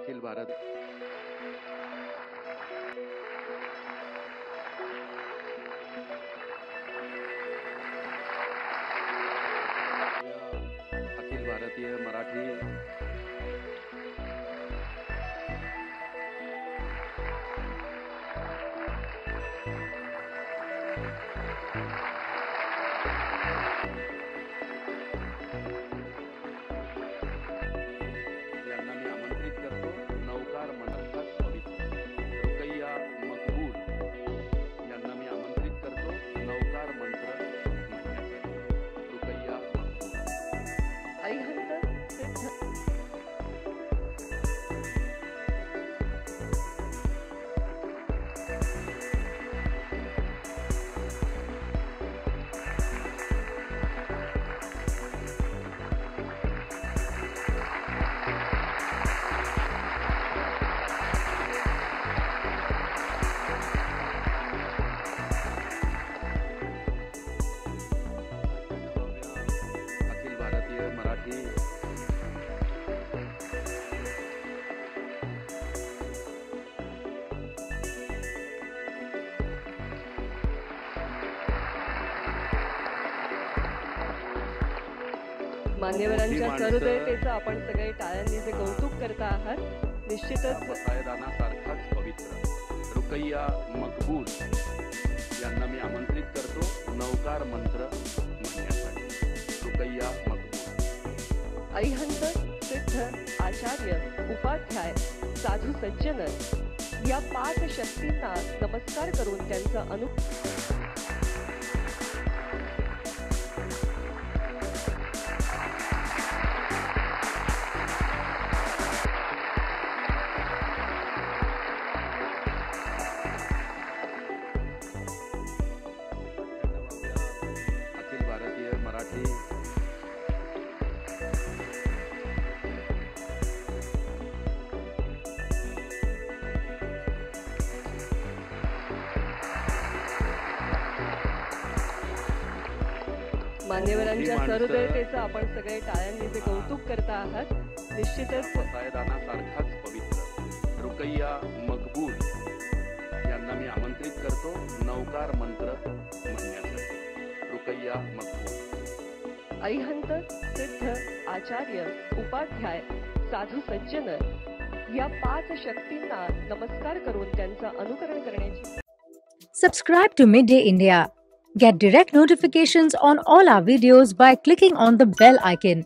अखिल भारत अखिल भारतीय मराठी यांना मी आमंत्रित करतो नौकार मनसात पवित्र रुकैया मकबूल यांना मी आमंत्रित करतो नौकार मंत्र म्हणण्यासाठी रुकैया मकबूल अरिहंत सिद्ध अखिल भारतीय मराठी मान्यवरांच्या माणसं- सहृदयतेचं आपण सगळे टाळ्यांनी जे कौतुक करता आहात, निश्चितच सारखाच पवित्र रुकैया मकबूल यांना मी आमंत्रित करतो नौकार मंत्र म्हणण्यासाठी रुकैया मकबूल अरिहंत सिद्ध आचार्य उपाध्याय साधू सज्जन या 5 शक्तींना नमस्कार करून त्यांचं अखिल भारतीय मराठी मान्यवरांच्या माणसं- सहृदयतेचं आपण सगळे टाळ्यांनी जे कौतुक करता आहात, निश्चितच सारखाच पवित्र रुकैया मकबूल यांना मी आमंत्रित करतो नौकार मंत्र म्हणण्यासाठी रुकैया मकबूल अरिहंत सिद्ध आचार्य उपाध्याय साधू सज्जन या 5 शक्तींना नमस्कार करून त्यांचं अनुकरण करण्याची Subscribe to Midday India. Get direct notifications on all our videos by clicking on the bell icon.